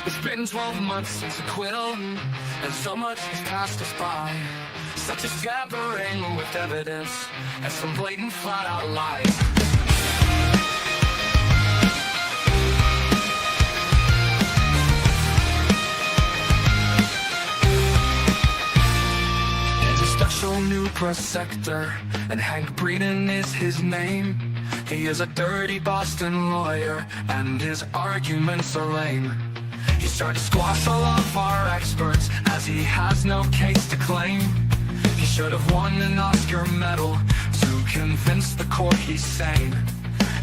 It's been 12 months since acquittal, and so much has passed us by. Such a scattering with evidence, and some blatant flat-out lies. There's a special new press sector, and Hank Breeden is his name. He is a dirty Boston lawyer, and his arguments are lame. He's tried to squash all of our experts, as he has no case to claim. He should have won an Oscar medal to convince the court he's sane.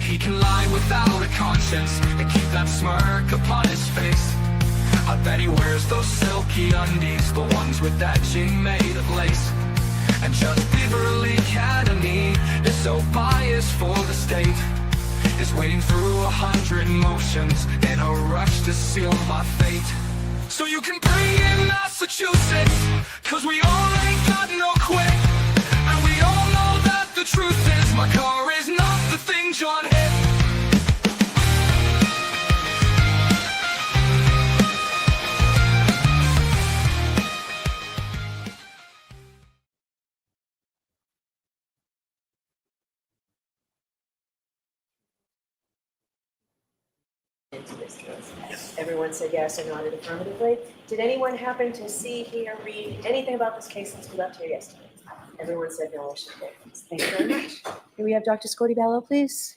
He can lie without a conscience and keep that smirk upon his face. I bet he wears those silky undies, the ones with edging made of lace. And Judge Beverly Academy is so biased for the state, is wading through 100 motions in a rush to seal my fate. So you can bring in Massachusetts, cause we all ain't got no quit. And we all know that the truth is my car is not the thing John hit. Into this case. Yes. Everyone said yes or nodded affirmatively. Did anyone happen to see, hear, read anything about this case since we left here yesterday? Everyone said no, I should take this. Thank you very much. Can we have Dr. Scordi-Bello, please?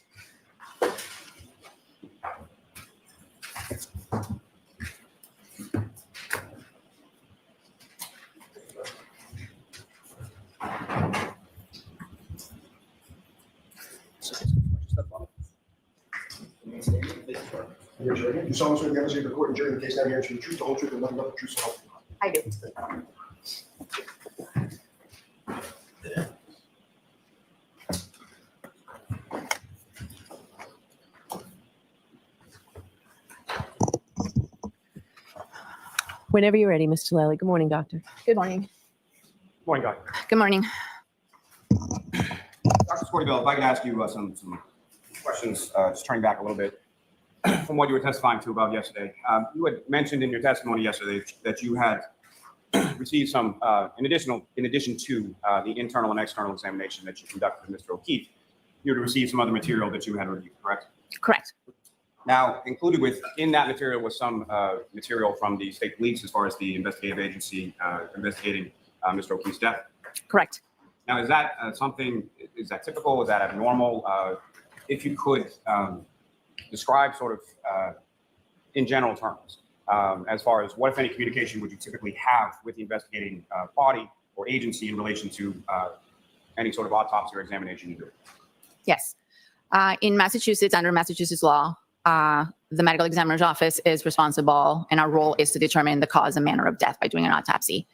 You solemnly swear to demonstrate the court and jury in the case now here to the truth, the whole truth, and nothing but the truth, so help you God. I do. Whenever you're ready, Mr. Lally. Good morning, doctor. Good morning. Morning, Doctor. Good morning. Dr. Scordi-Bello, if I could ask you some questions, just turning back a little bit from what you were testifying to about yesterday. You had mentioned in your testimony yesterday that you had received some, in addition to the internal and external examination that you conducted with Mr. O'Keefe, you had received some other material that you had reviewed, correct? Correct. Now, included within that material was some material from the state police as far as the investigative agency investigating Mr. O'Keefe's death. Correct. Now, is that is that typical? Is that abnormal? If you could describe sort of in general terms, as far as what, if any, communication would you typically have with the investigating body or agency in relation to any sort of autopsy or examination you do? Yes. In Massachusetts, under Massachusetts law, the medical examiner's office is responsible, and our role is to determine the cause and manner of death by doing an autopsy.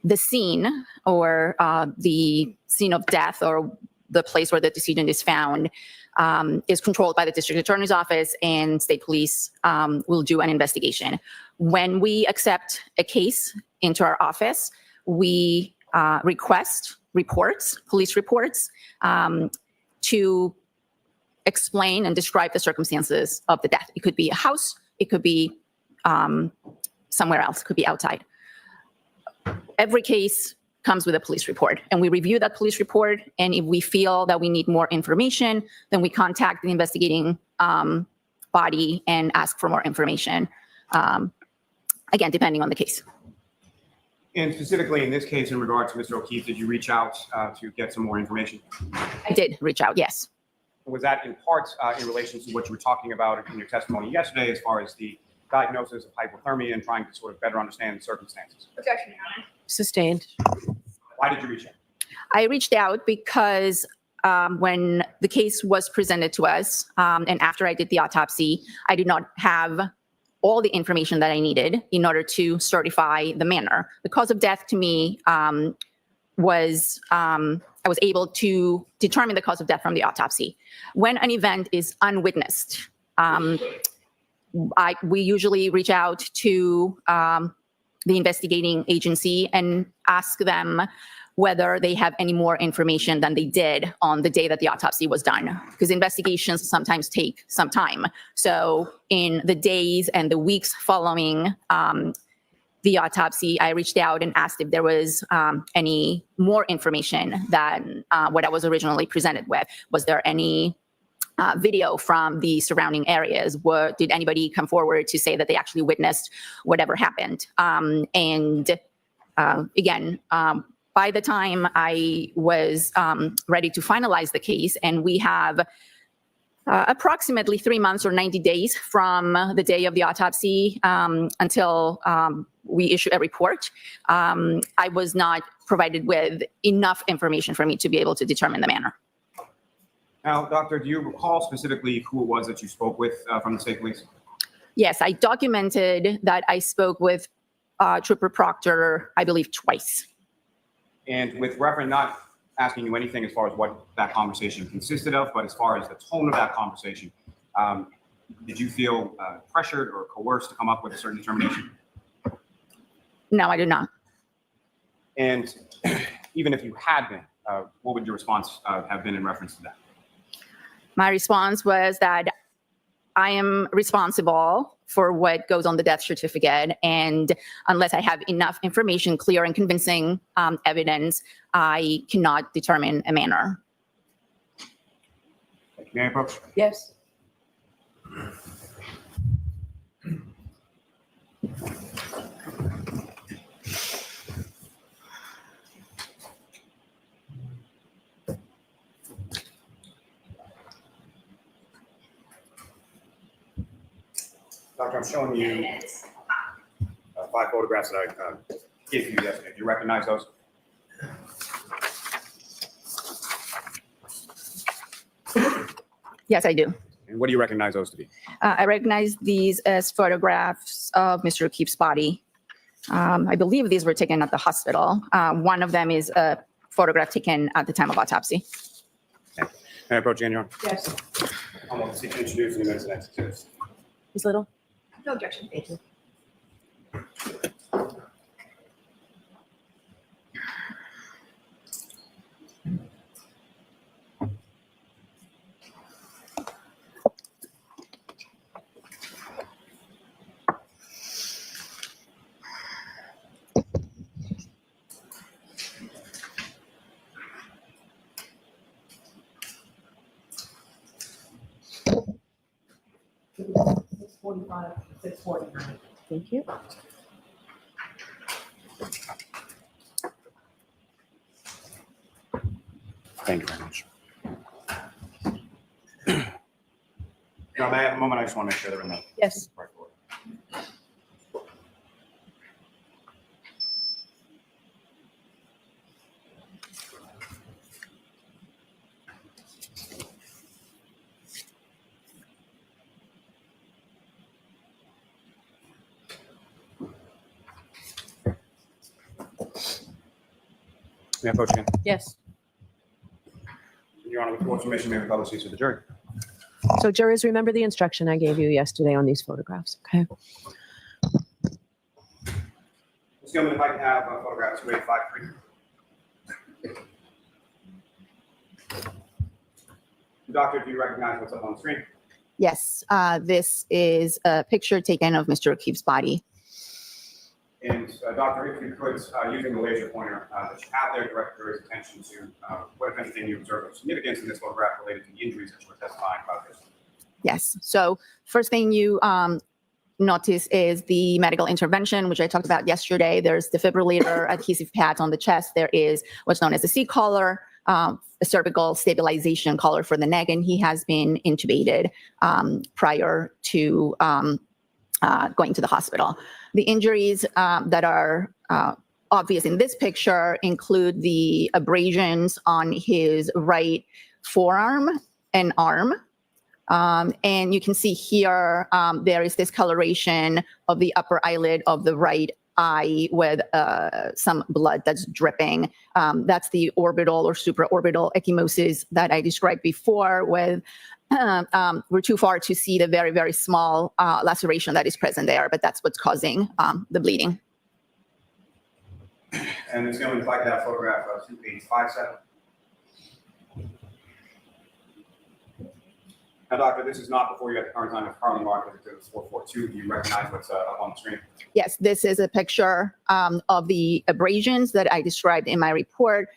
The scene or the scene of death or the place where the decedent is found is controlled by the district attorney's office, and state police will do an investigation. When we accept a case into our office, we request reports, police reports, to explain and describe the circumstances of the death. It could be a house, it could be somewhere else, it could be outside. Every case comes with a police report, and we review that police report, and if we feel that we need more information, then we contact the investigating body and ask for more information, again, depending on the case. And specifically in this case, in regard to Mr. O'Keefe, did you reach out to get some more information? I did reach out, yes. Was that in part in relation to what you were talking about in your testimony yesterday, as far as the diagnosis of hypothermia and trying to sort of better understand the circumstances? Objection, Your Honor. Sustained. Why did you reach out? I reached out because when the case was presented to us, and after I did the autopsy, I did not have all the information that I needed in order to certify the manner. The cause of death to me was, I was able to determine the cause of death from the autopsy. When an event is unwitnessed, we usually reach out to the investigating agency and ask them whether they have any more information than they did on the day that the autopsy was done, because investigations sometimes take some time. So in the days and the weeks following the autopsy, I reached out and asked if there was any more information than what I was originally presented with. Was there any video from the surrounding areas? Did anybody come forward to say that they actually witnessed whatever happened? Again, by the time I was ready to finalize the case, and we have approximately 3 months or 90 days from the day of the autopsy until we issue a report, I was not provided with enough information for me to be able to determine the manner. Now, Doctor, do you recall specifically who it was that you spoke with from the state police? Yes, I documented that I spoke with Trooper Proctor, I believe, twice. And with reference, not asking you anything as far as what that conversation consisted of, but as far as the tone of that conversation, did you feel pressured or coerced to come up with a certain determination? No, I did not. And even if you had been, what would your response have been in reference to that? My response was that I am responsible for what goes on the death certificate, and unless I have enough information, clear and convincing evidence, I cannot determine a manner. Thank you. May I approach? Yes. Doctor, I'm showing you 5 photographs that I gave you yesterday. Do you recognize those? Yes, I do. And what do you recognize those to be? I recognize these as photographs of Mr. O'Keefe's body. I believe these were taken at the hospital. One of them is a photograph taken at the time of autopsy. Okay. May I approach, Your Honor? Yes. I'm going to seek to introduce the minutes and executives. Ms. Little? No objection, thank you. Thank you. Thank you very much. Now, may I have a moment? I just want to make sure they're in the Yes. right order. May I approach again? Yes. Your Honor, with court's permission, may we call the seats of the jury? So jurors, remember the instruction I gave you yesterday on these photographs, okay? Ms. Gilman, if I can have photographs 2853. Doctor, do you recognize what's up on the screen? Yes, this is a picture taken of Mr. O'Keefe's body. And Doctor, if you could, using the laser pointer that you have there, direct jury's attention to what, if anything, you observe of significance in this photograph related to the injuries that you were testifying about this. Yes. So first thing you notice is the medical intervention, which I talked about yesterday. There's defibrillator adhesive pads on the chest. There is what's known as a C-collar, a cervical stabilization collar for the neck, and he has been intubated prior to going to the hospital. The injuries that are obvious in this picture include the abrasions on his right forearm and arm. And you can see here, there is discoloration of the upper eyelid of the right eye with some blood that's dripping. That's the orbital or supraorbital ecchymosis that I described before with we're too far to see the very, very small laceration that is present there, but that's what's causing the bleeding. And Ms. Gilman, if I could have photograph 2857. Now, doctor, this is not before you at the current time of currently marked as exhibit 442. Do you recognize what's up on the screen? Yes, this is a picture of the abrasions that I described in my report.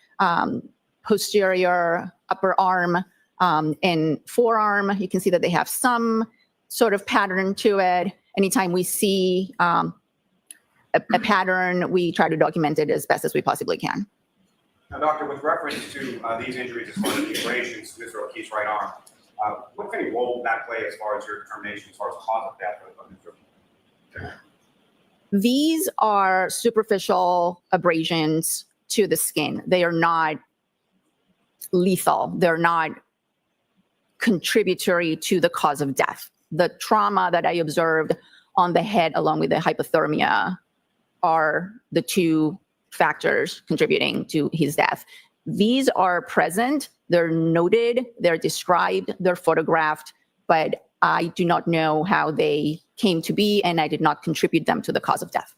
Posterior upper arm and forearm. You can see that they have some sort of pattern to it. Anytime we see a pattern, we try to document it as best as we possibly can. Now, doctor, with reference to these injuries as far as the abrasions to Mr. O'Keefe's right arm, what kind of role did that play as far as your determination, as far as the cause of death of Mr. O'Keefe? These are superficial abrasions to the skin. They are not lethal. They're not contributory to the cause of death. The trauma that I observed on the head along with the hypothermia are the two factors contributing to his death. These are present, they're noted, they're described, they're photographed, but I do not know how they came to be, and I did not contribute them to the cause of death.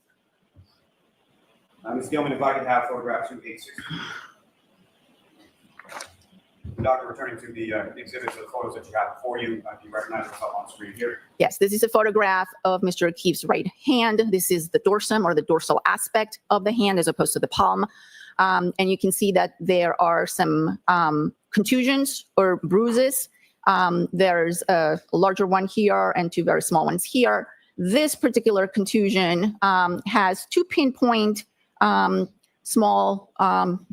Ms. Gilman, if I could have photograph 2860. Doctor, returning to the exhibits of the photos that you have before you, do you recognize what's up on screen here? Yes, this is a photograph of Mr. O'Keefe's right hand. This is the dorsum or the dorsal aspect of the hand as opposed to the palm. And you can see that there are some contusions or bruises. There's a larger one here and two very small ones here. This particular contusion has two pinpoint small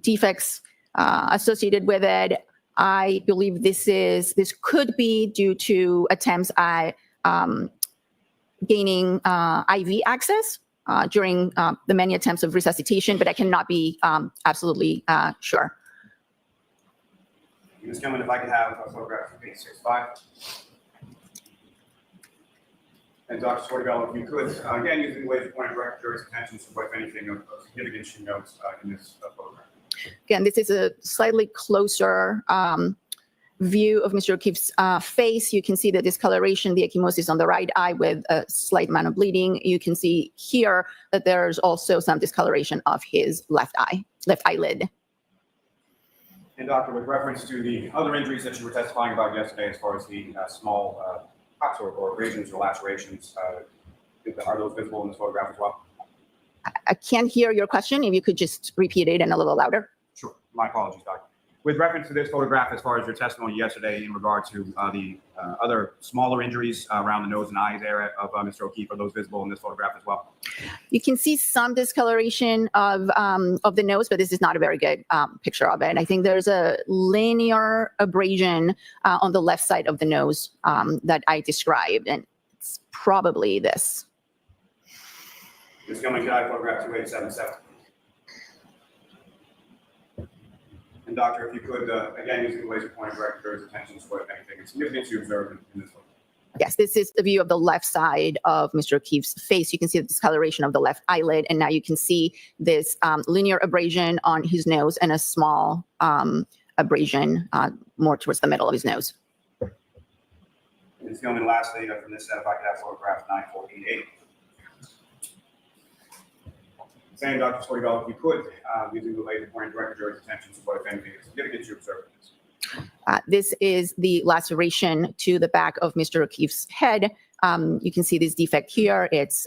defects associated with it. I believe this could be due to attempts at gaining IV access during the many attempts of resuscitation, but I cannot be absolutely sure. Ms. Gilman, if I could have a photograph 2865. And Dr. Scordi-Bello, if you could, again, using the way to point direct jury's attention to what, if anything, of significance you note in this photograph. Again, this is a slightly closer view of Mr. O'Keefe's face. You can see the discoloration, the ecchymosis on the right eye with a slight amount of bleeding. You can see here that there's also some discoloration of his left eyelid. And doctor, with reference to the other injuries that you were testifying about yesterday, as far as the small cuts or abrasions or lacerations, are those visible in this photograph as well? I can't hear your question. If you could just repeat it and a little louder. Sure. My apologies, doctor. With reference to this photograph, as far as your testimony yesterday in regard to the other smaller injuries around the nose and eyes area of Mr. O'Keefe, are those visible in this photograph as well? You can see some discoloration of the nose, but this is not a very good picture of it. I think there's a linear abrasion on the left side of the nose that I described, and it's probably this. Ms. Gilman, could I photograph 2877? And doctor, if you could, again, using the laser pointer direct jury's attention to what, if anything, is significant you observed in this photo. Yes, this is the view of the left side of Mr. O'Keefe's face. You can see the discoloration of the left eyelid, and now you can see this linear abrasion on his nose and a small abrasion more towards the middle of his nose. Ms. Gilman, lastly, from this set, if I could have photograph 9488. Saying, Dr. Scordi-Bello, if you could, using the laser pointer direct jury's attention to what, if anything, is significant you observed in this. This is the laceration to the back of Mr. O'Keefe's head. You can see this defect here. It's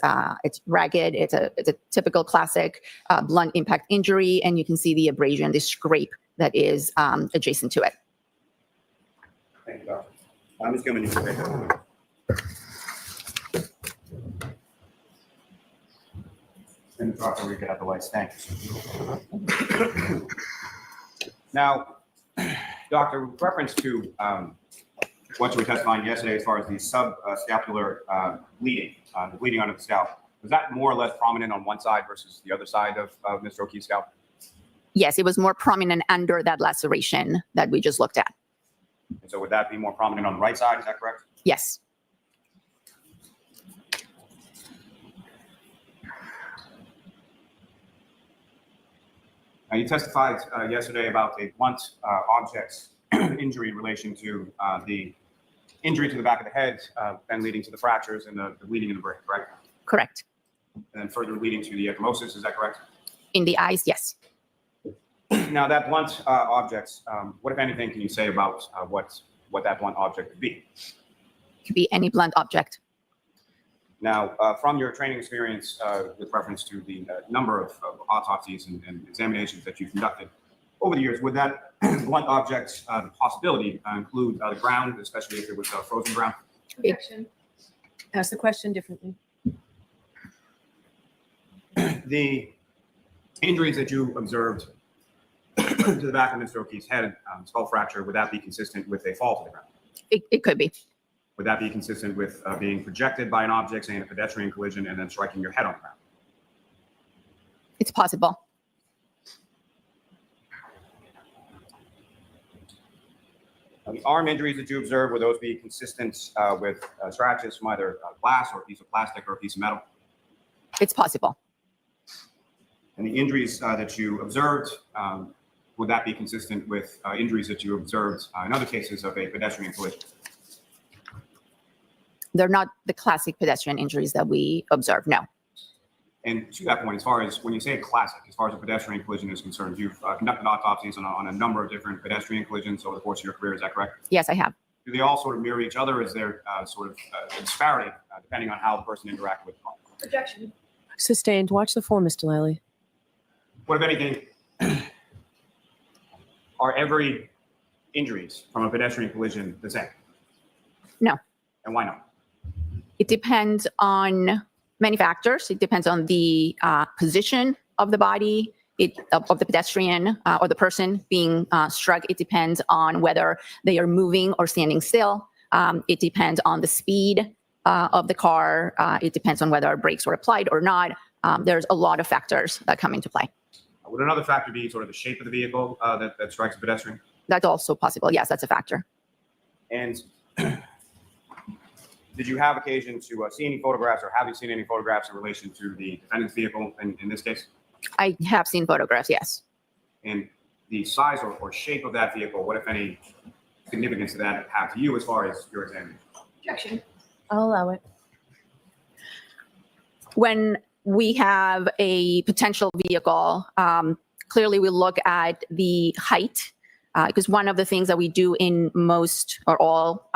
ragged. It's a typical classic blunt impact injury, and you can see the abrasion, the scrape that is adjacent to it. Thank you, doctor. Ms. Gilman, you can take that. And doctor, we get out the lights. Thanks. Now, doctor, with reference to what you were testifying yesterday as far as the subscapular bleeding, the bleeding under the scalp, was that more or less prominent on one side versus the other side of Mr. O'Keefe's scalp? Yes, it was more prominent under that laceration that we just looked at. And so would that be more prominent on the right side? Is that correct? Yes. Now, you testified yesterday about a blunt object injury in relation to the injury to the back of the head, then leading to the fractures and the bleeding in the brain, correct? Correct. And then further leading to the ecchymosis, is that correct? In the eyes, yes. Now, that blunt object, what, if anything, can you say about what that blunt object could be? Could be any blunt object. Now, from your training experience with reference to the number of autopsies and examinations that you've conducted over the years, would that blunt object possibility include the ground, especially if it was frozen ground? Objection. Ask the question differently. The injuries that you observed to the back of Mr. O'Keefe's head, skull fracture, would that be consistent with a fall to the ground? It could be. Would that be consistent with being projected by an object, say in a pedestrian collision, and then striking your head on the ground? It's possible. Now, the arm injuries that you observed, would those be consistent with scratches from either glass or a piece of plastic or a piece of metal? It's possible. And the injuries that you observed, would that be consistent with injuries that you observed in other cases of a pedestrian collision? They're not the classic pedestrian injuries that we observe, no. And to that point, as far as when you say classic, as far as a pedestrian collision is concerned, you've conducted autopsies on a number of different pedestrian collisions over the course of your career, is that correct? Yes, I have. Do they all sort of mirror each other? Is there sort of a disparity depending on how the person interacted with the car? Objection. Sustained. Watch the form, Mr. Lally. What, if anything, are every injuries from a pedestrian collision the same? No. And why not? It depends on many factors. It depends on the position of the body, of the pedestrian or the person being struck. It depends on whether they are moving or standing still. It depends on the speed of the car. It depends on whether brakes were applied or not. There's a lot of factors that come into play. Would another factor be sort of the shape of the vehicle that strikes a pedestrian? That's also possible. Yes, that's a factor. And did you have occasion to see any photographs, or have you seen any photographs in relation to the defendant's vehicle in this case? I have seen photographs, yes. And the size or shape of that vehicle, what, if any, significance did that have to you as far as your examination? Objection. I'll allow it. When we have a potential vehicle, clearly we look at the height, because one of the things that we do in most or all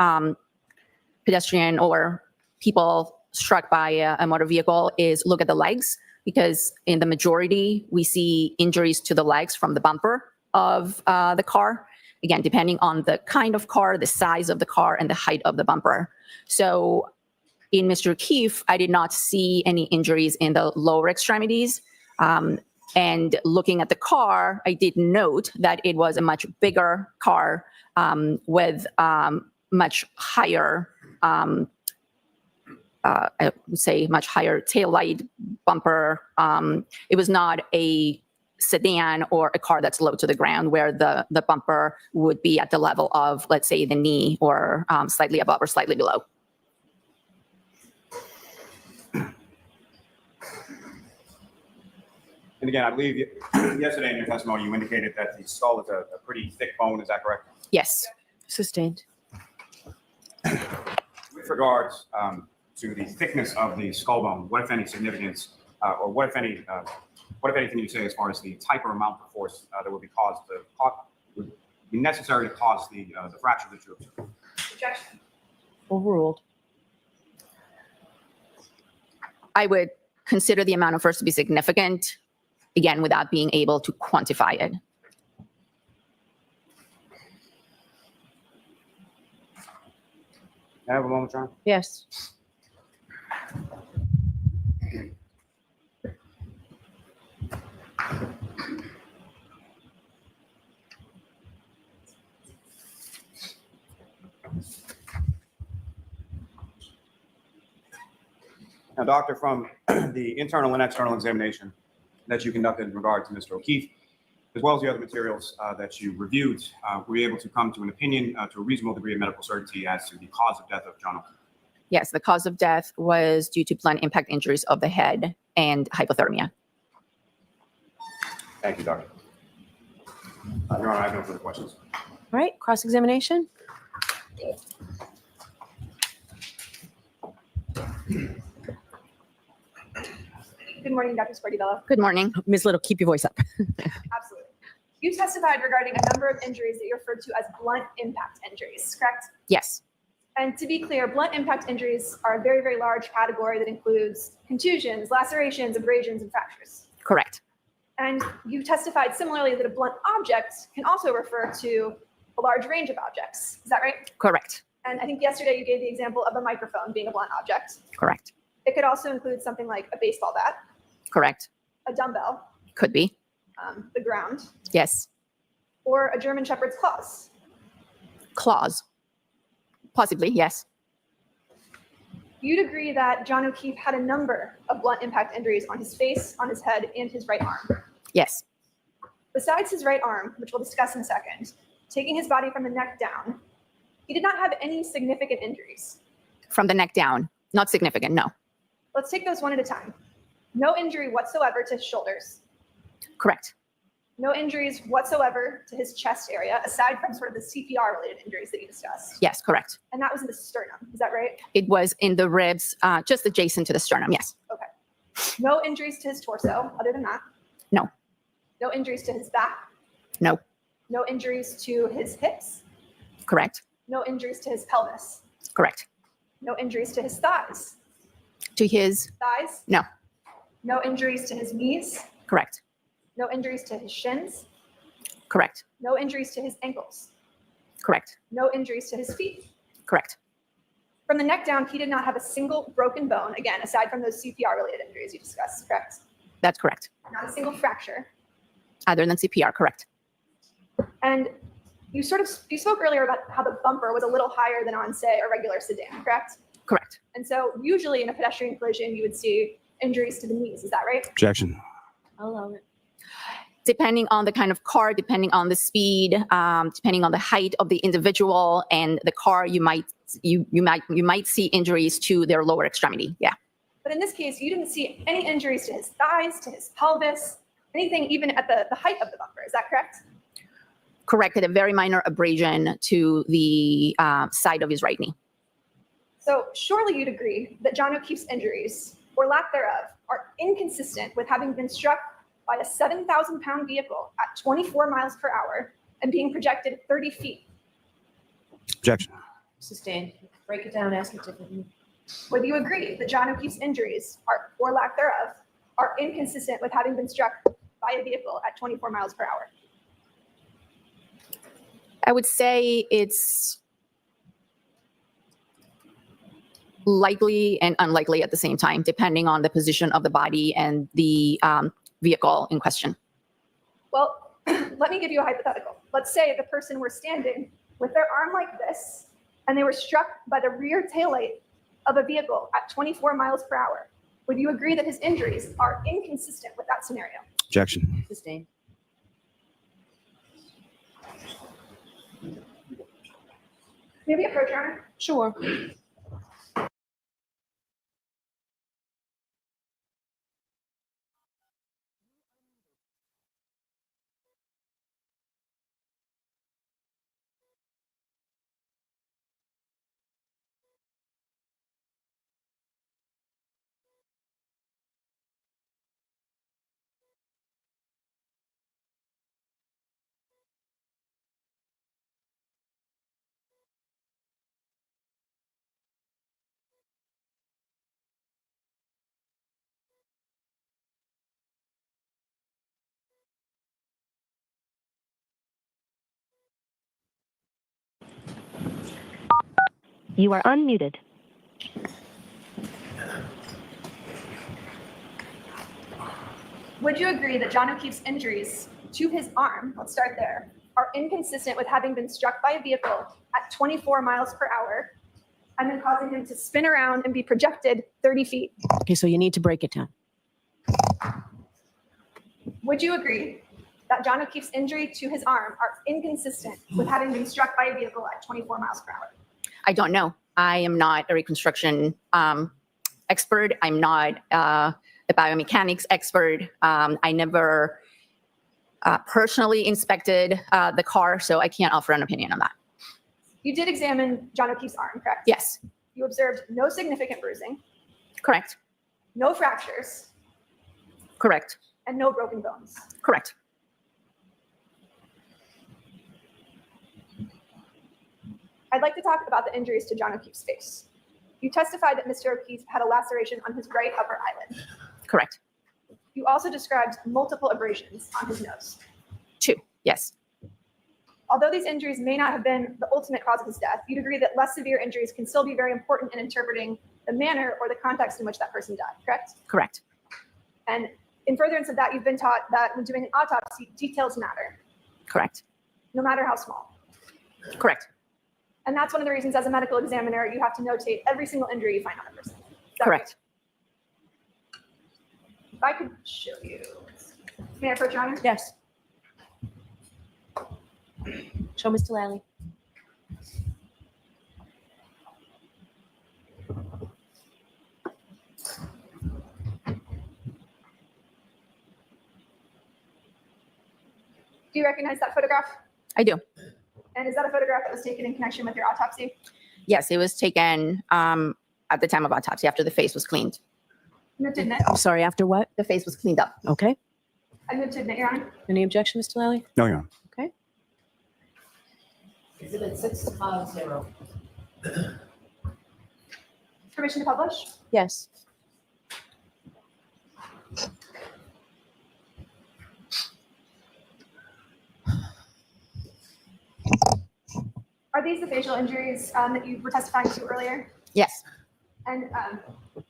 pedestrian or people struck by a motor vehicle is look at the legs, because in the majority we see injuries to the legs from the bumper of the car. Again, depending on the kind of car, the size of the car, and the height of the bumper. So in Mr. O'Keefe, I did not see any injuries in the lower extremities. And looking at the car, I did note that it was a much bigger car with much higher, I would say much higher taillight bumper. It was not a sedan or a car that's low to the ground where the bumper would be at the level of, let's say, the knee or slightly above or slightly below. And again, I believe yesterday in your testimony, you indicated that the skull is a pretty thick bone. Is that correct? Yes. Sustained. With regards to the thickness of the skull bone, what, if any, significance, or what, if any, can you say as far as the type or amount of force that would be would be necessary to cause the fracture that you observed? Objection. Overruled. I would consider the amount of force to be significant, again, without being able to quantify it. Can I have a moment, John? Yes. Now, doctor, from the internal and external examination that you conducted in regard to Mr. O'Keefe, as well as the other materials that you reviewed, were you able to come to an opinion to a reasonable degree of medical certainty as to the cause of death of John O'Keefe? Yes, the cause of death was due to blunt impact injuries of the head and hypothermia. Thank you, doctor. Your Honor, I have no further questions. All right. Cross-examination. Good morning, Dr. Scordi-Bello. Good morning. Ms. Little, keep your voice up. Absolutely. You testified regarding a number of injuries that you referred to as blunt impact injuries, correct? Yes, And to be clear, blunt impact injuries are a very, very large category that includes contusions, lacerations, abrasions, and fractures. correct. And you testified similarly that a blunt object can also refer to a large range of objects. Is that right? Correct. And I think yesterday you gave the example of a microphone being a blunt object. Correct. It could also include something like a baseball bat, Correct. a dumbbell, Could be. the ground, Yes. or a German Shepherd's claws. Claws. Possibly, yes. You'd agree that John O'Keefe had a number of blunt impact injuries on his face, on his head, and his right arm. Yes. Besides his right arm, which we'll discuss in a second, taking his body from the neck down, he did not have any significant injuries. From the neck down. Not significant, no. Let's take those one at a time. No injury whatsoever to his shoulders. Correct. No injuries whatsoever to his chest area, aside from sort of the CPR-related injuries that you discussed. Yes, correct. And that was in the sternum. Is that right? It was in the ribs, just adjacent to the sternum. Yes. Okay. No injuries to his torso, other than that. No. No injuries to his back. No. No injuries to his hips. Correct. No injuries to his pelvis. Correct. No injuries to his thighs. To his, Thighs. no. No injuries to his knees. Correct. No injuries to his shins. Correct. No injuries to his ankles. Correct. No injuries to his feet. Correct. From the neck down, he did not have a single broken bone, again, aside from those CPR-related injuries you discussed, correct? That's correct. Not a single fracture. Other than CPR, correct. And you spoke earlier about how the bumper was a little higher than on, say, a regular sedan, correct? Correct. And so usually in a pedestrian collision, you would see injuries to the knees. Is that right? Objection. I'll allow it. Depending on the kind of car, depending on the speed, depending on the height of the individual and the car, you might see injuries to their lower extremity. Yeah. But in this case, you didn't see any injuries to his thighs, to his pelvis, anything even at the height of the bumper. Is that correct? Correct. A very minor abrasion to the side of his right knee. So surely you'd agree that John O'Keefe's injuries, or lack thereof, are inconsistent with having been struck by a 7,000-pound vehicle at 24 miles per hour and being projected 30 feet. Objection. Sustained. Break it down, ask it differently. Would you agree that John O'Keefe's injuries, are, or lack thereof, are inconsistent with having been struck by a vehicle at 24 miles per hour? I would say it's likely and unlikely at the same time, depending on the position of the body and the vehicle in question. Well, let me give you a hypothetical. Let's say the person were standing with their arm like this, and they were struck by the rear taillight of a vehicle at 24 miles per hour. Would you agree that his injuries are inconsistent with that scenario? Objection. Sustained. Maybe approach, Your Honor. Sure. You are unmuted. Would you agree that John O'Keefe's injuries to his arm, let's start there, are inconsistent with having been struck by a vehicle at 24 miles per hour and then causing him to spin around and be projected 30 feet? Okay, so you need to break it down. Would you agree that John O'Keefe's injury to his arm are inconsistent with having been struck by a vehicle at 24 miles per hour? I don't know. I am not a reconstruction expert. I'm not a biomechanics expert. I never personally inspected the car, so I can't offer an opinion on that. You did examine John O'Keefe's arm, correct? Yes, You observed no significant bruising, correct. no fractures, Correct. and no broken bones. Correct. I'd like to talk about the injuries to John O'Keefe's face. You testified that Mr. O'Keefe had a laceration on his right upper eyelid. Correct. You also described multiple abrasions on his nose. 2. Yes. Although these injuries may not have been the ultimate cause of his death, you'd agree that less severe injuries can still be very important in interpreting the manner or the context in which that person died, correct? Correct. And in furtherance of that, you've been taught that when doing an autopsy, details matter, Correct. no matter how small. Correct. And that's one of the reasons as a medical examiner, you have to notate every single injury you find on a person. Is that Correct. right? If I could show you. May I approach, Your Honor? Yes. Show Mr. Lally. Do you recognize that photograph? I do. And is that a photograph that was taken in connection with your autopsy? Yes, it was taken at the time of autopsy after the face was cleaned. Moved to admit. I'm sorry, after what? The face was cleaned up. Okay. I moved to admit, Your Honor. Any objection, Mr. Lally? No, Your Honor. Okay. Exhibit 650. Permission to publish? Yes. Are these the facial injuries that you were testifying to earlier? Yes. And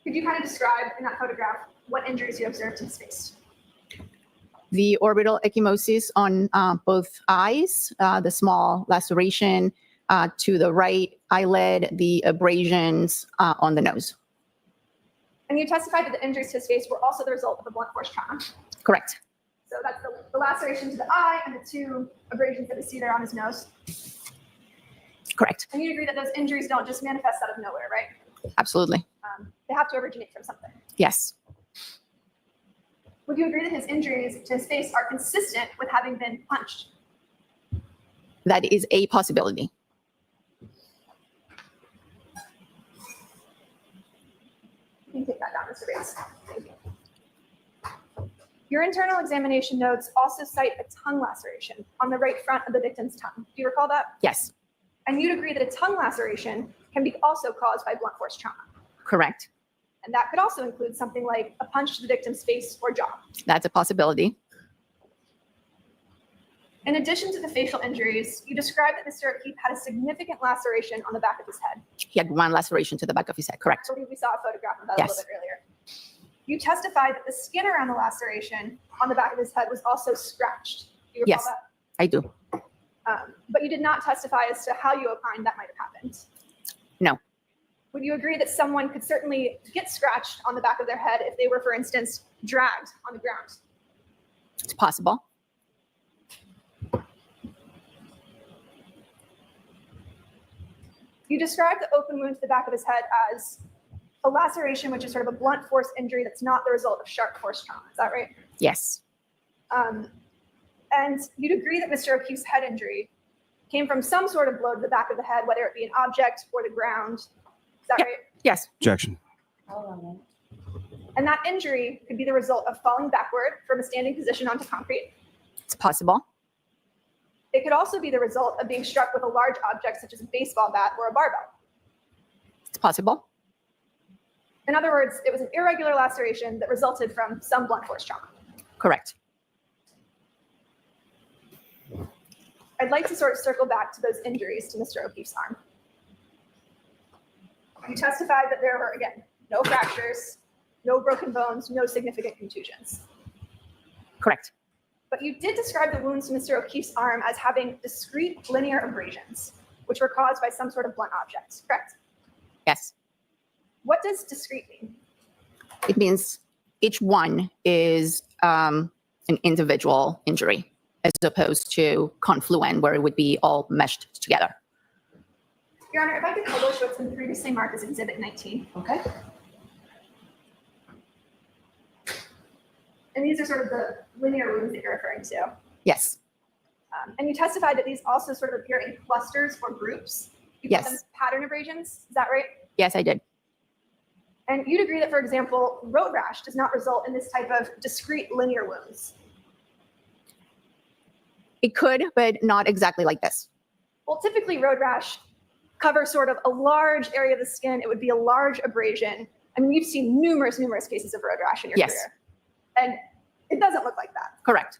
could you kind of describe in that photograph what injuries you observed to his face? The orbital ecchymosis on both eyes, the small laceration to the right eyelid, the abrasions on the nose. And you testified that the injuries to his face were also the result of a blunt force trauma. Correct. So that's the laceration to the eye and the 2 abrasions that we see there on his nose. Correct. And you agree that those injuries don't just manifest out of nowhere, right? Absolutely. They have to originate from something. Yes. Would you agree that his injuries to his face are consistent with having been punched? That is a possibility. You can take that down, Mr. Bates. Thank you. Your internal examination notes also cite a tongue laceration on the right front of the victim's tongue. Do you recall that? Yes. And you'd agree that a tongue laceration can be also caused by blunt force trauma. Correct. And that could also include something like a punch to the victim's face or jaw. That's a possibility. In addition to the facial injuries, you described that Mr. O'Keefe had a significant laceration on the back of his head. He had 1 laceration to the back of his head. Correct. I believe we saw a photograph of that Yes. a little bit earlier. You testified that the skin around the laceration on the back of his head was also scratched. Do you recall Yes. I do. that? But you did not testify as to how you opined that might have happened. No. Would you agree that someone could certainly get scratched on the back of their head if they were, for instance, dragged on the ground? It's possible. You described the open wound to the back of his head as a laceration, which is sort of a blunt force injury that's not the result of sharp force trauma. Is that right? Yes. And you'd agree that Mr. O'Keefe's head injury came from some sort of blow to the back of the head, whether it be an object or the ground. Is that Yep. right? Yes. Objection. Hold on a minute. And that injury could be the result of falling backward from a standing position onto concrete. It's possible. It could also be the result of being struck with a large object such as a baseball bat or a barbell. It's possible. In other words, it was an irregular laceration that resulted from some blunt force trauma. Correct. I'd like to sort of circle back to those injuries to Mr. O'Keefe's arm. You testified that there were, again, no fractures, no broken bones, no significant contusions. Correct. But you did describe the wounds to Mr. O'Keefe's arm as having discrete linear abrasions, which were caused by some sort of blunt object, correct? Yes. What does discrete mean? It means each one is an individual injury as opposed to confluent where it would be all meshed together. Your Honor, if I could publish what's been previously marked as Exhibit 19. Okay. And these are sort of the linear wounds that you're referring to. Yes. And you testified that these also sort of appear in clusters or groups. You call Yes. them pattern abrasions. Is that right? Yes, I did. And you'd agree that, for example, road rash does not result in this type of discrete linear wounds. It could, but not exactly like this. Well, typically road rash covers sort of a large area of the skin. It would be a large abrasion. I mean, you've seen numerous cases of road rash in your Yes. career. And it doesn't look like that. Correct.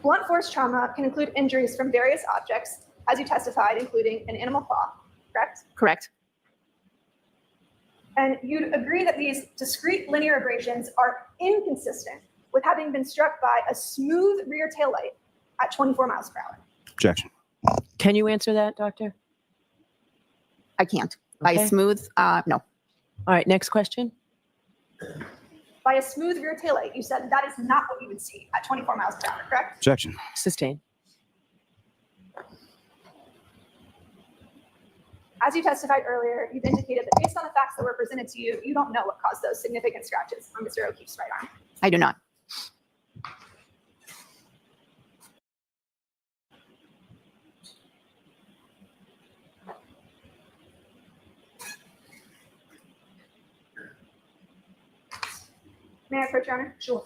Blunt force trauma can include injuries from various objects, as you testified, including an animal paw, correct? Correct. And you'd agree that these discrete linear abrasions are inconsistent with having been struck by a smooth rear taillight at 24 miles per hour. Objection. Can you answer that, doctor? I can't. By Okay. smooth, no. All right, next question. By a smooth rear taillight, you said that is not what you would see at 24 miles per hour, correct? Objection. Sustain. As you testified earlier, you've indicated that based on the facts that were presented to you, you don't know what caused those significant scratches on Mr. O'Keefe's right arm. I do not. May I approach, Your Honor? Sure.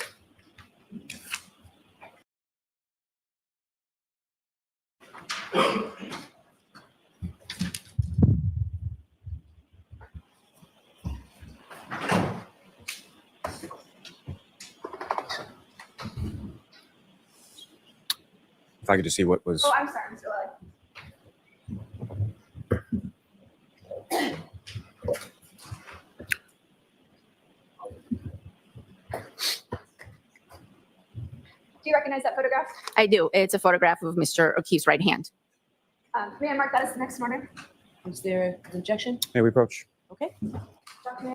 If I could just see what was. Oh, I'm sorry, Mr. Lilly. Do you recognize that photograph? I do. It's a photograph of Mr. O'Keefe's right hand. May I mark that as the next in order? Is there an objection? May we approach? Okay. Dr.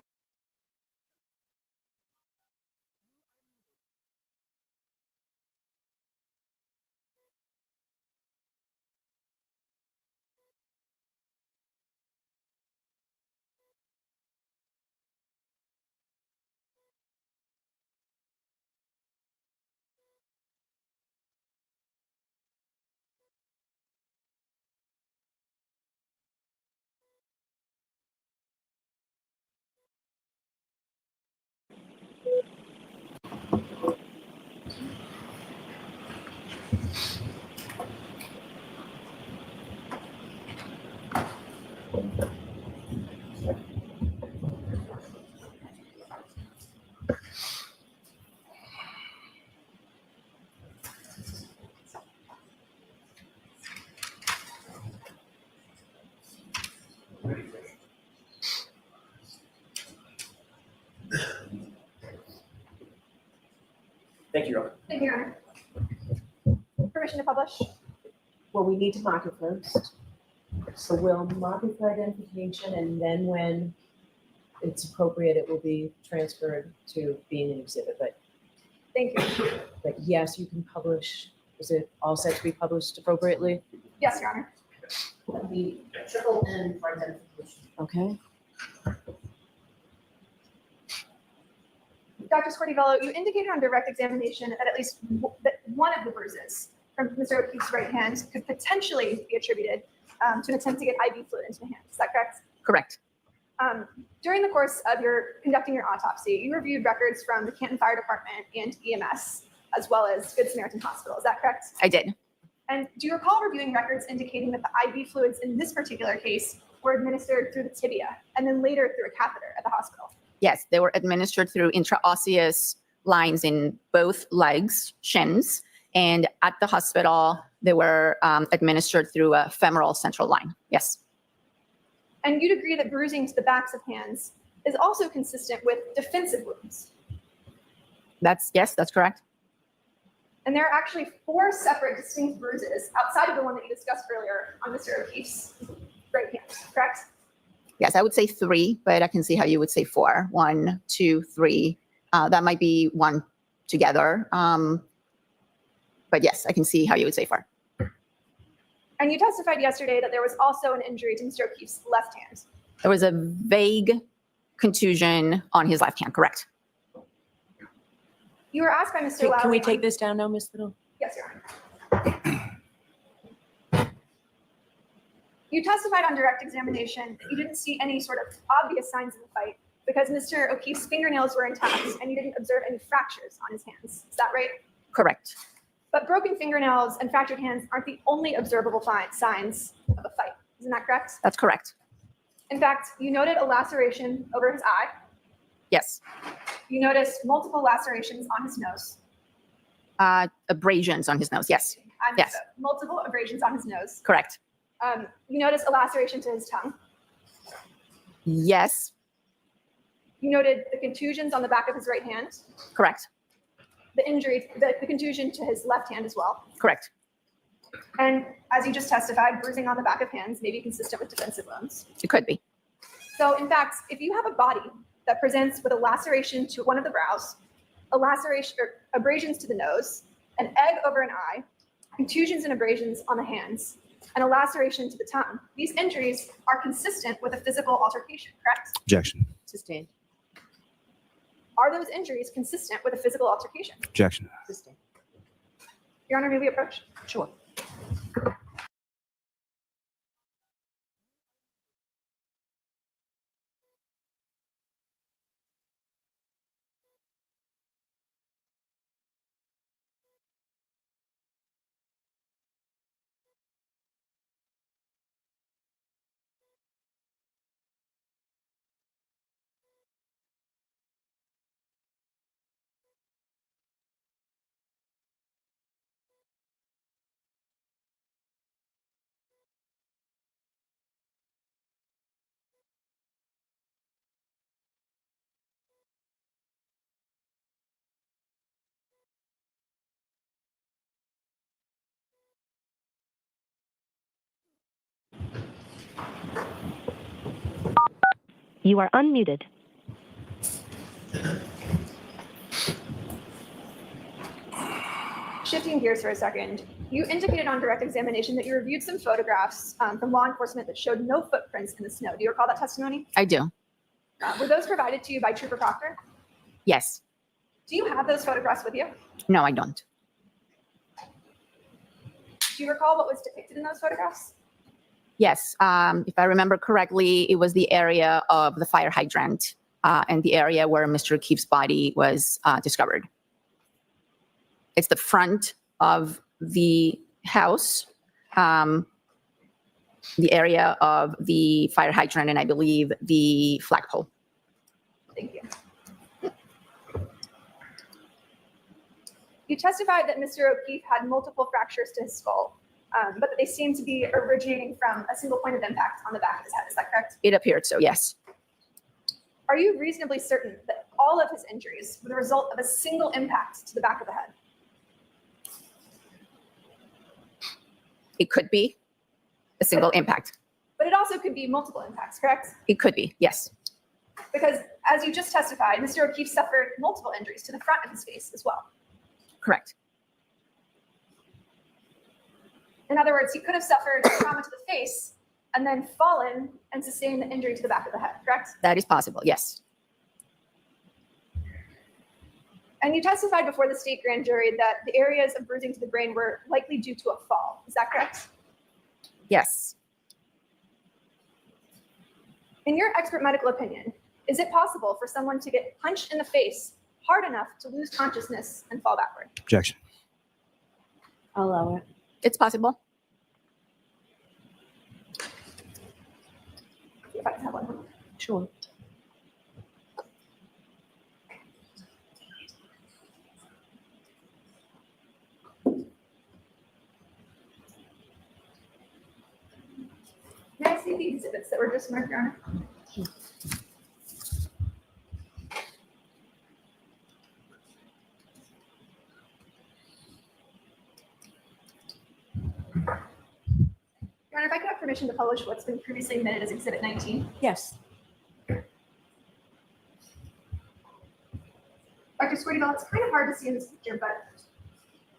Thank you, Your Honor. Thank you, Your Honor. Permission to publish? Well, we need to mark it first. So we'll mark it for identification, and then when it's appropriate, it will be transferred to being an exhibit. Thank you. But yes, you can publish. Is it all set to be published appropriately? Yes, Your Honor. The triple N for identification. Okay. Dr. Scordi-Bello, you indicated on direct examination that at least that one of the bruises from Mr. O'Keefe's right hand could potentially be attributed to an attempt to get IV fluid into the hand. Is that correct? Correct. During the course of your conducting your autopsy, you reviewed records from the Canton Fire Department and EMS, as well as Good Samaritan Hospital. Is that correct? I did. And do you recall reviewing records indicating that the IV fluids in this particular case were administered through the tibia and then later through a catheter at the hospital? Yes, they were administered through intraosseous lines in both legs, shins, and at the hospital, they were administered through a femoral central line. Yes. And you'd agree that bruising to the backs of hands is also consistent with defensive wounds. Yes, that's correct. And there are actually 4 separate distinct bruises outside of the one that you discussed earlier on Mr. O'Keefe's right hand, correct? Yes, I would say 3, but I can see how you would say 4. 1, 2, 3. That might be 1 together. But yes, I can see how you would say 4. And you testified yesterday that there was also an injury to Mr. O'Keefe's left hand. There was a vague contusion on his left hand, correct? You were asked by Mr. Lowry. Can we take this down now, Ms. Little? Yes, Your Honor. You testified on direct examination that you didn't see any sort of obvious signs of a fight because Mr. O'Keefe's fingernails were intact and you didn't observe any fractures on his hands. Is that right? Correct. But broken fingernails and fractured hands aren't the only observable signs of a fight. Isn't that correct? That's correct. In fact, you noted a laceration over his eye. Yes. You noticed multiple lacerations on his nose. Abrasions on his nose. Yes. Yes. Multiple abrasions on his nose. Correct. You noticed a laceration to his tongue. Yes. You noted the contusions on the back of his right hand. Correct. The injury, the contusion to his left hand as well. Correct. And as you just testified, bruising on the back of hands may be consistent with defensive wounds. It could be. So in fact, if you have a body that presents with a laceration to one of the brows, a laceration or abrasions to the nose, an egg over an eye, contusions and abrasions on the hands, and a laceration to the tongue, these injuries are consistent with a physical altercation, correct? Objection. Sustained. Are those injuries consistent with a physical altercation? Objection. Sustained. Your Honor, may we approach? Sure. You are unmuted. Shifting gears for a second, you indicated on direct examination that you reviewed some photographs from law enforcement that showed no footprints in the snow. Do you recall that testimony? I do. Were those provided to you by Trooper Proctor? Yes. Do you have those photographs with you? No, I don't. Do you recall what was depicted in those photographs? Yes. If I remember correctly, it was the area of the fire hydrant and the area where Mr. O'Keefe's body was discovered. It's the front of the house, the area of the fire hydrant, and I believe the flagpole. Thank you. You testified that Mr. O'Keefe had multiple fractures to his skull, but that they seemed to be originating from a single point of impact on the back of his head. Is that correct? It appeared so, yes. Are you reasonably certain that all of his injuries were the result of a single impact to the back of the head? It could be a single impact. But it also could be multiple impacts, correct? It could be, yes. Because as you just testified, Mr. O'Keefe suffered multiple injuries to the front of his face as well. Correct. In other words, he could have suffered trauma to the face and then fallen and sustained the injury to the back of the head, correct? That is possible, yes. And you testified before the state grand jury that the areas of bruising to the brain were likely due to a fall. Is that correct? Yes. In your expert medical opinion, is it possible for someone to get punched in the face hard enough to lose consciousness and fall backward? Objection. I'll allow it. It's possible. If I can have one. Sure. May I see the exhibits that were just marked, Your Honor? Your Honor, if I could have permission to publish what's been previously admitted as Exhibit 19. Yes. Dr. Scordi-Bello, it's kind of hard to see in this picture, but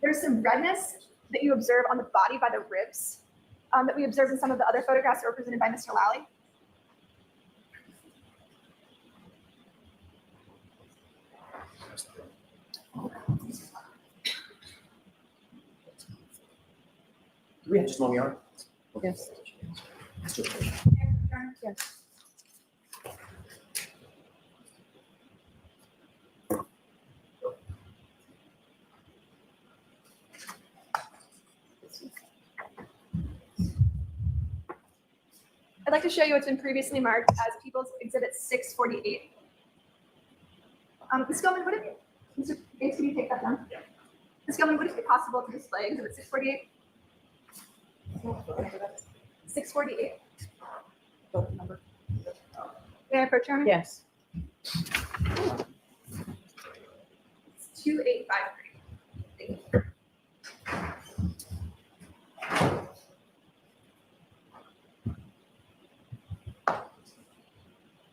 there's some redness that you observe on the body by the ribs that we observed in some of the other photographs that were presented by Mr. Lally. Do we have just one, Your Honor? Yes. Yes. I'd like to show you what's been previously marked as People's Exhibit 648. Ms. Gilman, would it be, Mr. Bates, can you take that down? Ms. Gilman, would it be possible to display Exhibit 648? 648. May I approach, Chairman? Yes. 2853. Thank you.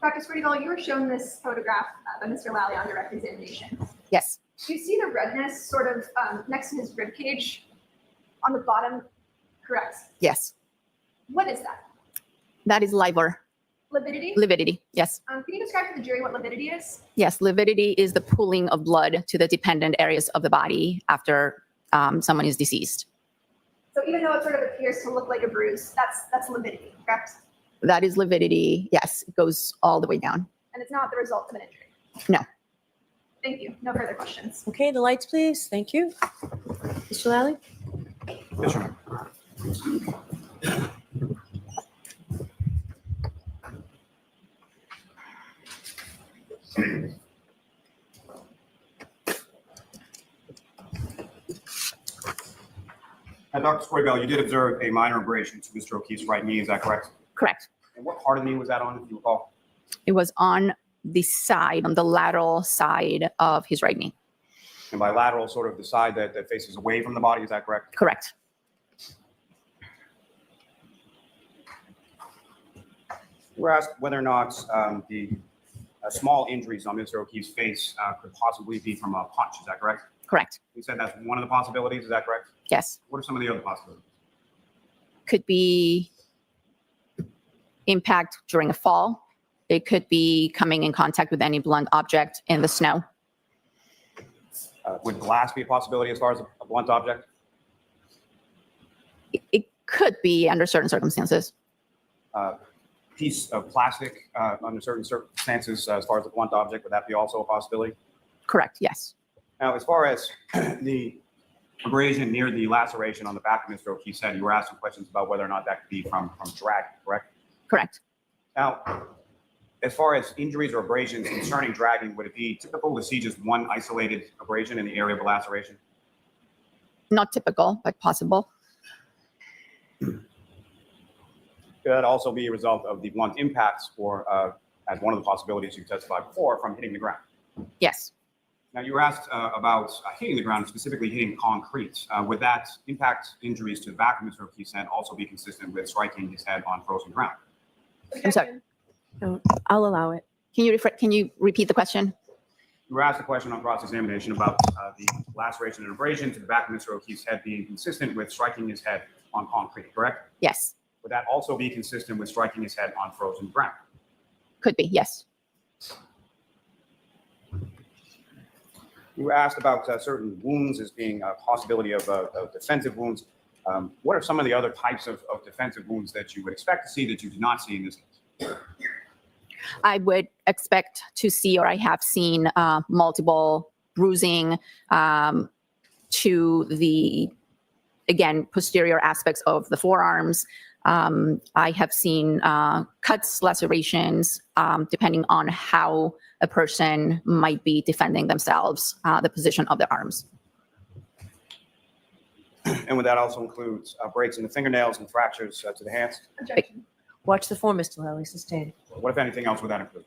Dr. Scordi-Bello, you were shown this photograph by Mr. Lally on direct examination. Yes, Do you see the redness sort of next to his rib cage on the bottom? Correct. yes. What is that? That is liver, Lividity? lividity. Yes, Can you describe to the jury what lividity is? yes. Lividity is the pooling of blood to the dependent areas of the body after someone is deceased. So even though it sort of appears to look like a bruise, that's lividity, correct? That is lividity. Yes, it goes all the way down. And it's not the result of an injury? No. Thank you. No further questions. Okay, the lights, please. Thank you. Mr. Lally? Yes, Your Honor. Dr. Scordi-Bello, you did observe a minor abrasion to Mr. O'Keefe's right knee, is that correct? Correct. And what part of the knee was that on, if you recall? It was on the side, on the lateral side of his right knee. And by lateral, sort of the side that faces away from the body, is that correct? Correct. You were asked whether or not the small injuries on Mr. O'Keefe's face could possibly be from a punch, is that correct? Correct. You said that's one of the possibilities, is that correct? Yes. What are some of the other possibilities? Could be impact during a fall. It could be coming in contact with any blunt object in the snow. Would glass be a possibility as far as a blunt object? It could be under certain circumstances. Piece of plastic under certain circumstances as far as a blunt object, would that be also a possibility? Correct. Yes. Now, as far as the abrasion near the laceration on the back of Mr. O'Keefe's head, you were asking questions about whether or not that could be from dragging, correct? Correct. Now, as far as injuries or abrasions concerning dragging, would it be typical to see just one isolated abrasion in the area of the laceration? Not typical, but possible. Could that also be a result of the blunt impacts or, as one of the possibilities you testified before, from hitting the ground? Yes. Now, you were asked about hitting the ground, specifically hitting concrete. Would that impact injuries to the back of Mr. O'Keefe's head also be consistent with striking his head on frozen ground? I'm sorry. No, I'll allow it. Can you repeat the question? You were asked a question on cross-examination about the laceration and abrasion to the back of Mr. O'Keefe's head being consistent with striking his head on concrete, correct? Yes. Would that also be consistent with striking his head on frozen ground? Could be. Yes. You were asked about certain wounds as being a possibility of defensive wounds. What are some of the other types of defensive wounds that you would expect to see that you did not see in this case? I would expect to see, or I have seen, multiple bruising to the, again, posterior aspects of the forearms. I have seen cuts, lacerations, depending on how a person might be defending themselves, the position of their arms. And would that also include breaks in the fingernails and fractures to the hands? Objection. Watch the form, Mr. Lally. Sustained. What, if anything else, would that include?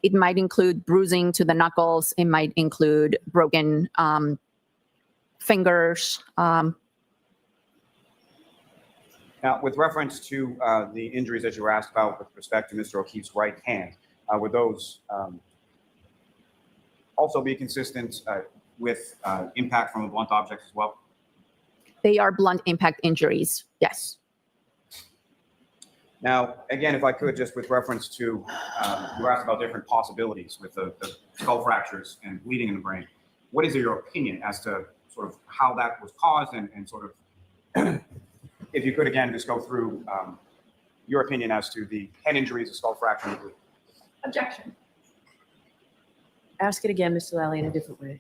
It might include bruising to the knuckles. It might include broken fingers. Now, with reference to the injuries that you were asked about with respect to Mr. O'Keefe's right hand, would those also be consistent with impact from a blunt object as well? They are blunt impact injuries. Yes. Now, again, if I could, just with reference to, you were asked about different possibilities with the skull fractures and bleeding in the brain. What is your opinion as to sort of how that was caused and sort of, if you could, again, just go through your opinion as to the head injuries, the skull fracture, and the bleeding. Objection. Ask it again, Mr. Lally, in a different way.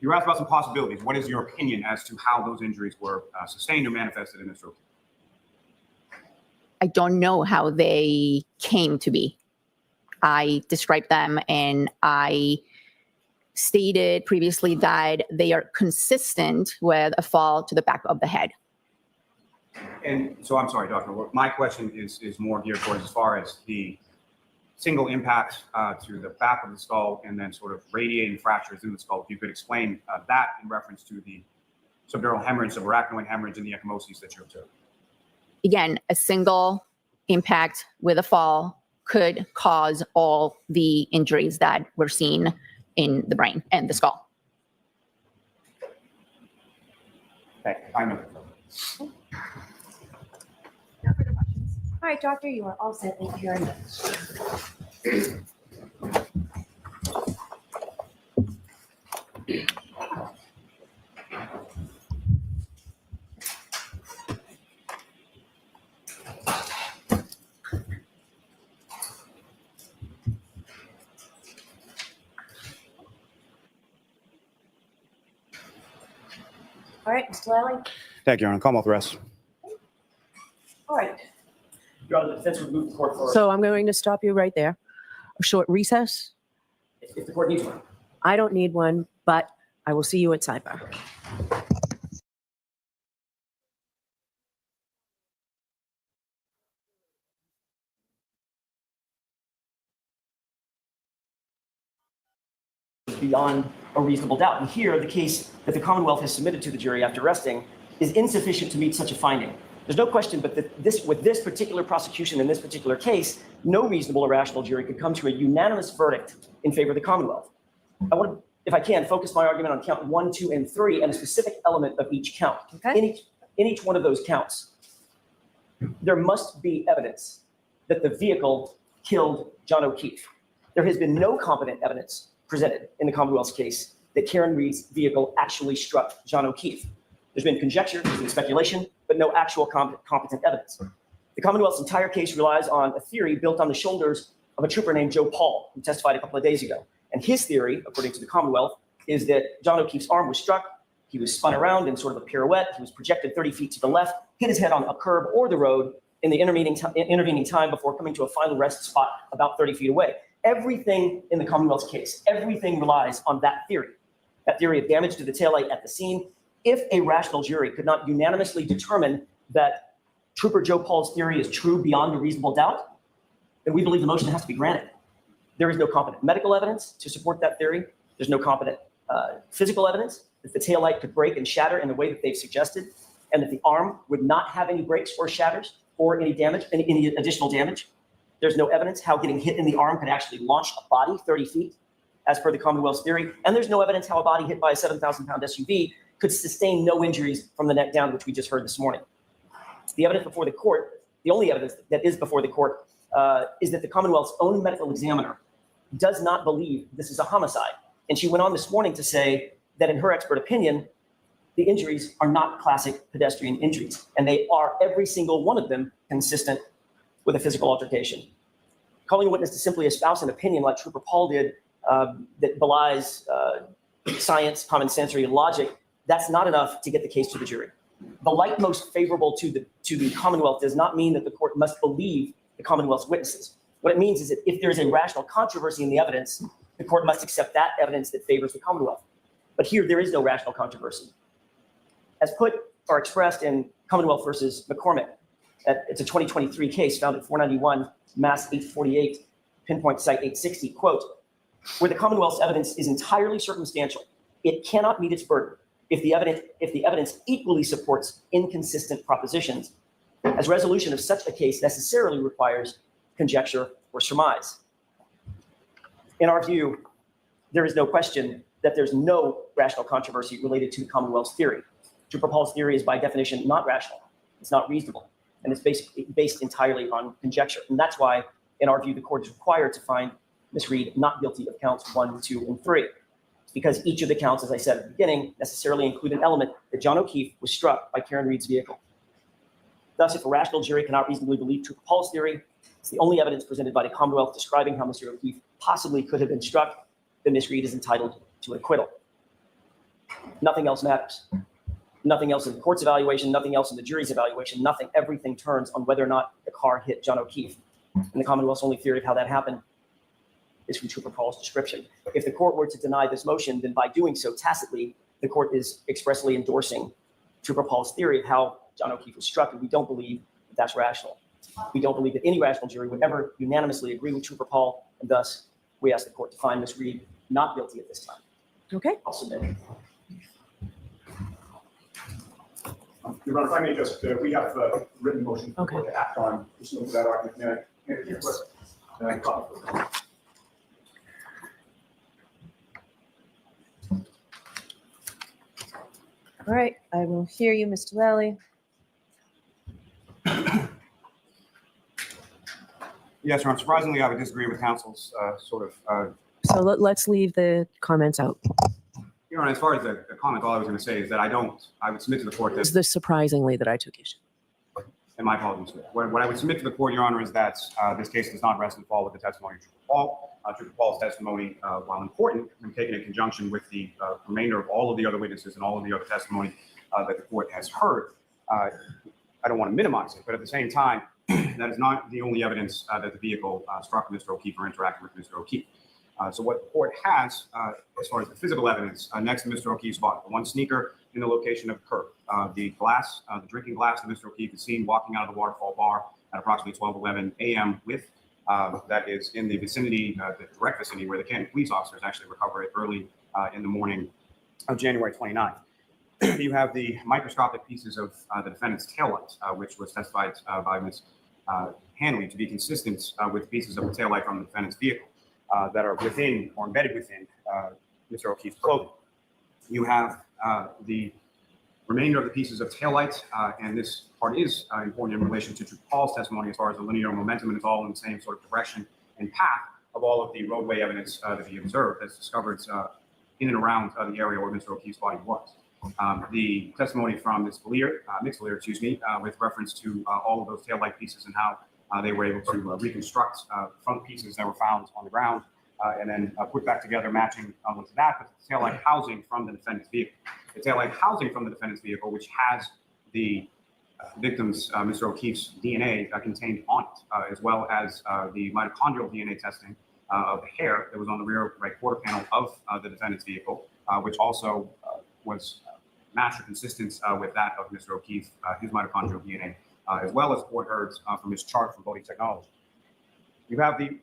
You were asked about some possibilities. What is your opinion as to how those injuries were sustained or manifested in this stroke? I don't know how they came to be. I described them and I stated previously that they are consistent with a fall to the back of the head. And so I'm sorry, Doctor. My question is more geared towards as far as the single impact to the back of the skull and then sort of radiating fractures in the skull. If you could explain that in reference to the subdural hemorrhage, subarachnoid hemorrhage, and the ecchymoses that you observed. Again, a single impact with a fall could cause all the injuries that we're seeing in the brain and the skull. Okay, I know. No further questions. All right, doctor, you are all set. Thank you very much. All right, Mr. Lally. Thank you, Your Honor. Commonwealth rest. All right. Your Honor, the defense would move the court for, So I'm going to stop you right there. A short recess. if the court needs one. I don't need one, but I will see you at sidebar. Beyond a reasonable doubt. And here, the case that the Commonwealth has submitted to the jury after resting is insufficient to meet such a finding. There's no question but that with this particular prosecution in this particular case, no reasonable or rational jury could come to a unanimous verdict in favor of the Commonwealth. I want to, if I can, focus my argument on count 1, 2, and 3 and a specific element of each count. Okay. In each one of those counts, there must be evidence that the vehicle killed John O'Keefe. There has been no competent evidence presented in the Commonwealth's case that Karen Reed's vehicle actually struck John O'Keefe. There's been conjecture, there's been speculation, but no actual competent evidence. The Commonwealth's entire case relies on a theory built on the shoulders of a trooper named Joe Paul, who testified a couple of days ago. And his theory, according to the Commonwealth, is that John O'Keefe's arm was struck, he was spun around in sort of a pirouette, he was projected 30 feet to the left, hit his head on a curb or the road in the intervening time before coming to a final rest spot about 30 feet away. Everything in the Commonwealth's case, everything relies on that theory of damage to the taillight at the scene. If a rational jury could not unanimously determine that Trooper Joe Paul's theory is true beyond a reasonable doubt, then we believe the motion has to be granted. There is no competent medical evidence to support that theory. There's no competent physical evidence that the taillight could break and shatter in the way that they've suggested, and that the arm would not have any breaks or shatters or any damage, any additional damage. There's no evidence how getting hit in the arm could actually launch a body 30 feet, as per the Commonwealth's theory. And there's no evidence how a body hit by a 7,000-pound SUV could sustain no injuries from the neck down, which we just heard this morning. The evidence before the court, the only evidence that is before the court, is that the Commonwealth's own medical examiner does not believe this is a homicide. And she went on this morning to say that in her expert opinion, the injuries are not classic pedestrian injuries. And they are, every single one of them, consistent with a physical altercation. Calling a witness to simply espouse an opinion like Trooper Paul did that belies science, common sense, or even logic, that's not enough to get the case to the jury. The light most favorable to the Commonwealth does not mean that the court must believe the Commonwealth's witnesses. What it means is that if there is a rational controversy in the evidence, the court must accept that evidence that favors the Commonwealth. But here, there is no rational controversy. As put or expressed in Commonwealth versus McCormick, it's a 2023 case found at 491 Mass 848, pinpoint site 860, quote, where the Commonwealth's evidence is entirely circumstantial, it cannot meet its burden if the evidence equally supports inconsistent propositions, as resolution of such a case necessarily requires conjecture or surmise. In our view, there is no question that there's no rational controversy related to the Commonwealth's theory. Trooper Paul's theory is by definition not rational. It's not reasonable. And it's based entirely on conjecture. And that's why, in our view, the court is required to find Ms. Reed not guilty of counts 1, 2, and 3. It's because each of the counts, as I said at the beginning, necessarily include an element that John O'Keefe was struck by Karen Reed's vehicle. Thus, if a rational jury cannot reasonably believe Trooper Paul's theory, it's the only evidence presented by the Commonwealth describing how Mr. O'Keefe possibly could have been struck, then Ms. Reed is entitled to an acquittal. Nothing else matters. Nothing else in the court's evaluation, nothing else in the jury's evaluation, nothing. Everything turns on whether or not the car hit John O'Keefe. And the Commonwealth's only theory of how that happened is from Trooper Paul's description. If the court were to deny this motion, then by doing so tacitly, the court is expressly endorsing Trooper Paul's theory of how John O'Keefe was struck, and we don't believe that that's rational. We don't believe that any rational jury would ever unanimously agree with Trooper Paul, and thus we ask the court to find Ms. Reed not guilty at this time. Okay. I'll submit. Your Honor, if I may just, we have a written motion for the Okay. court to act on, pursuant to that argument. May I hand it to you, clerk? And I copy for the- All right, I will hear you, Mr. Lally. Yes, Your Honor. Surprisingly, I would disagree with counsel's So let's leave the comments out. Your Honor, as far as the comment, all I was going to say is that I would submit to the court It's that, the surprisingly that I took issue. and my apologies, what I would submit to the court, Your Honor, is that this case does not rest and fall with the testimony of Trooper Paul. Trooper Paul's testimony, while important, when taken in conjunction with the remainder of all of the other witnesses and all of the other testimony that the court has heard, I don't want to minimize it, but at the same time, that is not the only evidence that the vehicle struck Mr. O'Keefe or interacted with Mr. O'Keefe. So what the court has, as far as the physical evidence, next to Mr. O'Keefe's body, one sneaker in the location of the curb, the glass, the drinking glass that Mr. O'Keefe is seen walking out of the Waterfall Bar at approximately 12:11 a.m. with, that is in the vicinity, the direct vicinity where the Canton police officers actually recover it early in the morning of January 29th. You have the microscopic pieces of the defendant's taillight, which was testified by Ms. Hanley to be consistent with pieces of the taillight from the defendant's vehicle that are within or embedded within Mr. O'Keefe's clothing. You have the remainder of the pieces of taillight, and this part is important in relation to Trooper Paul's testimony as far as the linear momentum, and it's all in the same sort of direction and path of all of the roadway evidence that he observed that's discovered in and around the area where Mr. O'Keefe's body was. The testimony from Ms. Valier, with reference to all of those taillight pieces and how they were able to reconstruct front pieces that were found on the ground and then put back together, matching with that, but the taillight housing from the defendant's vehicle. The taillight housing from the defendant's vehicle, which has the victim's, Mr. O'Keefe's DNA contained on it, as well as the mitochondrial DNA testing of the hair that was on the rear right quarter panel of the defendant's vehicle, which also was matched or consistent with that of Mr. O'Keefe, his mitochondrial DNA, as well as court heard from his chart from voting technology. You have the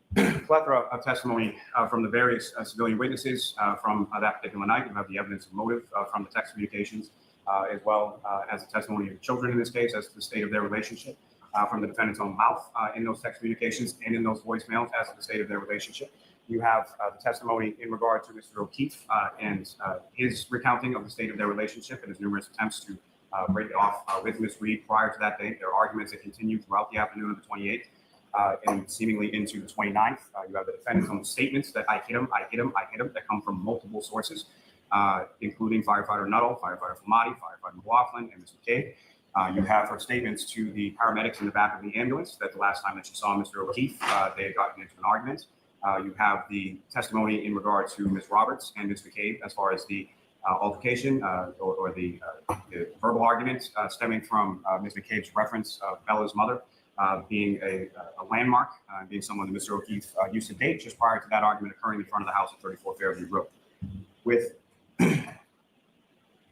plethora of testimony from the various civilian witnesses from that particular night. You have the evidence of motive from the text communications, as well as the testimony of children in this case as to the state of their relationship, from the defendant's own mouth in those text communications and in those voicemails as to the state of their relationship. You have the testimony in regard to Mr. O'Keefe and his recounting of the state of their relationship and his numerous attempts to break it off with Ms. Reed prior to that date. There are arguments that continue throughout the afternoon of the 28th and seemingly into the 29th. You have the defendant's own statements that I hit him, that come from multiple sources, including firefighter Nuttall, firefighter Flamati, firefighter McLaughlin, and Ms. McCabe. You have her statements to the paramedics in the back of the ambulance that the last time that she saw Mr. O'Keefe, they had gotten into an argument. You have the testimony in regard to Ms. Roberts and Ms. McCabe as far as the altercation or the verbal argument stemming from Ms. McCabe's reference of Bella's mother being a landmark, being someone that Mr. O'Keefe used to date just prior to that argument occurring in front of the house at 34 Fairview Road. With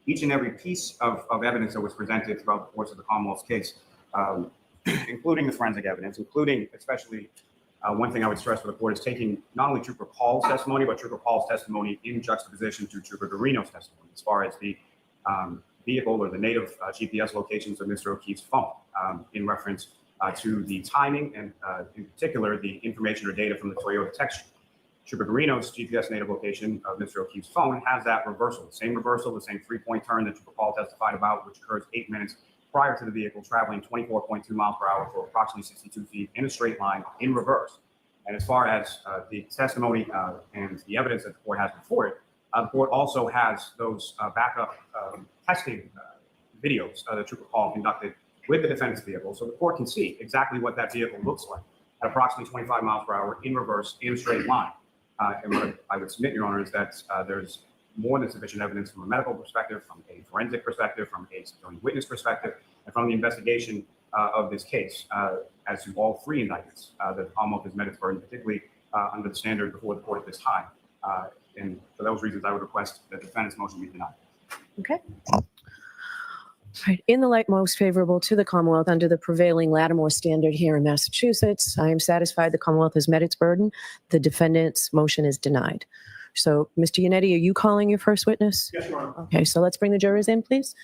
each and every piece of evidence that was presented throughout the course of the Commonwealth's case, including the forensic evidence, including especially one thing I would stress for the court is taking not only Trooper Paul's testimony, but Trooper Paul's testimony in juxtaposition to Trooper Garino's testimony as far as the vehicle or the native GPS locations of Mr. O'Keefe's phone in reference to the timing and in particular the information or data from the Toyota text stream. Trooper Garino's GPS native location of Mr. O'Keefe's phone has that reversal, the same 3-point turn that Trooper Paul testified about, which occurs 8 minutes prior to the vehicle traveling 24.2 miles per hour for approximately 62 feet in a straight line in reverse. And as far as the testimony and the evidence that the court has before it, the court also has those backup testing videos that Trooper Paul conducted with the defendant's vehicle, so the court can see exactly what that vehicle looks like at approximately 25 miles per hour in reverse in a straight line. And what I would submit, Your Honor, is that there's more than sufficient evidence from a medical perspective, from a forensic perspective, from a civilian witness perspective, and from the investigation of this case as to all three indictments that the Commonwealth has met its burden, particularly under the standard before the court at this time. And for those reasons, I would request that the defendant's motion be denied. Okay. All right. In the light most favorable to the Commonwealth under the prevailing Lattimore standard here in Massachusetts, I am satisfied the Commonwealth has met its burden. The defendant's motion is denied. So, Mr. Yannetti, are you calling your first witness? Yes, Your Honor. Okay, so let's bring the jurors in, please.